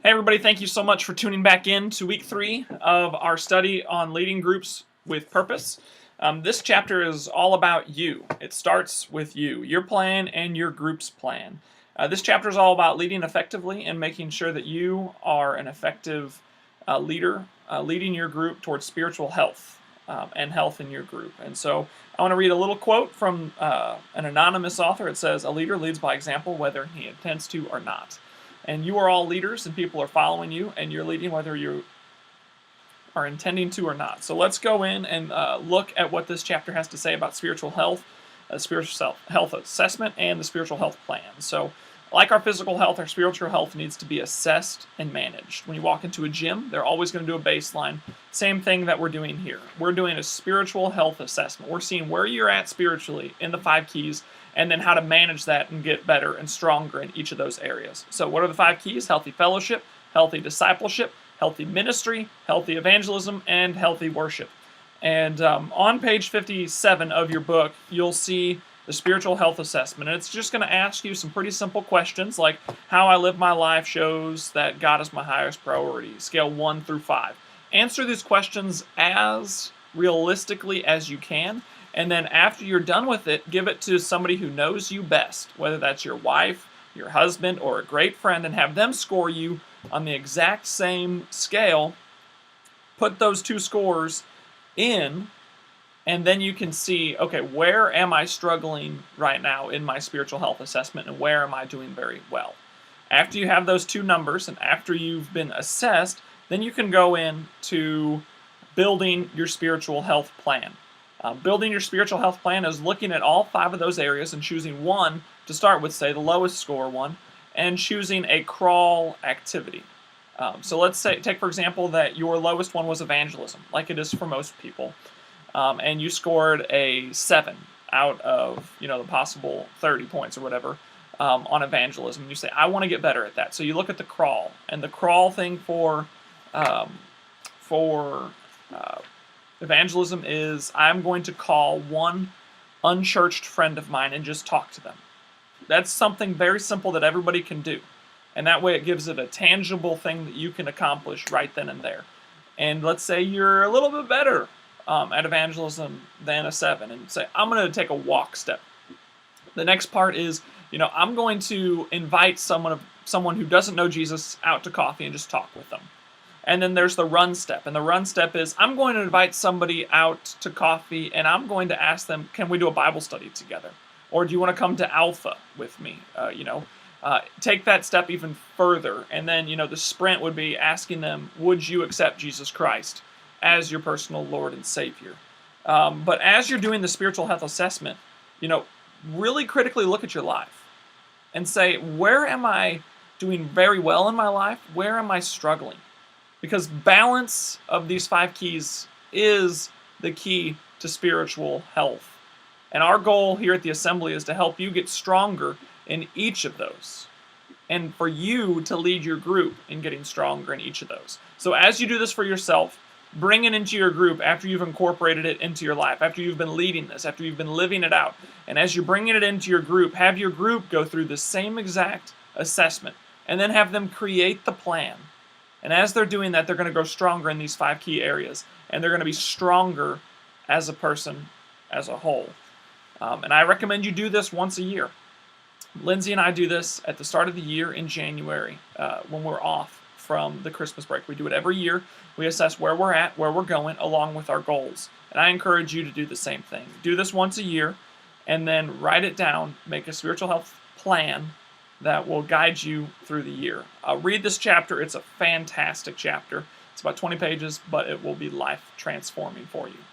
Hey everybody, thank you so much for tuning back in to week 3 of our study on leading groups with purpose. This chapter is all about you. It starts with you, your plan and your group's plan. This chapter is all about leading effectively and making sure that you are an effective leader, leading your group towards spiritual health and health in your group. And so I want to read a little quote from an anonymous author. It says, "A leader leads by example whether he intends to or not." And you are all leaders, and people are following you, and you're leading whether you are intending to or not. So let's go in and look at what this chapter has to say about spiritual health, health assessment, and the spiritual health plan. So, like our physical health, our spiritual health needs to be assessed and managed. When you walk into a gym, they're always going to do a baseline. Same thing that we're doing here. We're doing a spiritual health assessment. We're seeing where you're at spiritually in the 5 keys, and then how to manage that and get better and stronger in each of those areas. So what are the 5 keys? Healthy fellowship, healthy discipleship, healthy ministry, healthy evangelism, and healthy worship. And on page 57 of your book, you'll see the spiritual health assessment. And it's just going to ask you some pretty simple questions like how I live my life shows that God is my highest priority, scale 1 through 5. Answer these questions as realistically as you can. And then after you're done with it, give it to somebody who knows you best, whether that's your wife, your husband, or a great friend, and have them score you on the exact same scale. Put those 2 scores in, and then you can see, okay, where am I struggling right now in my spiritual health assessment, and where am I doing very well? After you have those 2 numbers, and after you've been assessed, then you can go in to building your spiritual health plan. Building your spiritual health plan is looking at all 5 of those areas and choosing one to start with, say the lowest score one, and choosing a crawl activity. So let's say, take for example that your lowest one was evangelism, like it is for most people, and you scored a 7 out of the possible 30 points or whatever on evangelism. You say, I want to get better at that. So you look at the crawl, and the crawl thing for evangelism is I'm going to call one unchurched friend of mine and just talk to them. That's something very simple that everybody can do. And that way it gives it a tangible thing that you can accomplish right then and there. And let's say you're a little bit better at evangelism than a 7, and say, I'm going to take a walk step. The next part is, I'm going to invite someone who doesn't know Jesus out to coffee and just talk with them. And then there's the run step. And the run step is, I'm going to invite somebody out to coffee and I'm going to ask them, can we do a Bible study together? Or do you want to come to Alpha with me? Take that step even further. And then, the sprint would be asking them, would you accept Jesus Christ as your personal Lord and Savior? But as you're doing the spiritual health assessment, really critically look at your life and say, where am I doing very well in my life? Where am I struggling? Because balance of these 5 keys is the key to spiritual health. And our goal here at the Assembly is to help you get stronger in each of those. And for you to lead your group in getting stronger in each of those. So as you do this for yourself, bring it into your group after you've incorporated it into your life, after you've been leading this, after you've been living it out. And as you're bringing it into your group, have your group go through the same exact assessment. And then have them create the plan. And as they're doing that, they're going to grow stronger in these 5 key areas. And they're going to be stronger as a person as a whole. And I recommend you do this once a year. Lindsay and I do this at the start of the year in January when we're off from the Christmas break. We do it every year. We assess where we're at, where we're going, along with our goals. And I encourage you to do the same thing. Do this once a year, and then write it down. Make a spiritual health plan that will guide you through the year. Read this chapter. It's a fantastic chapter. It's about 20 pages, but it will be life transforming for you.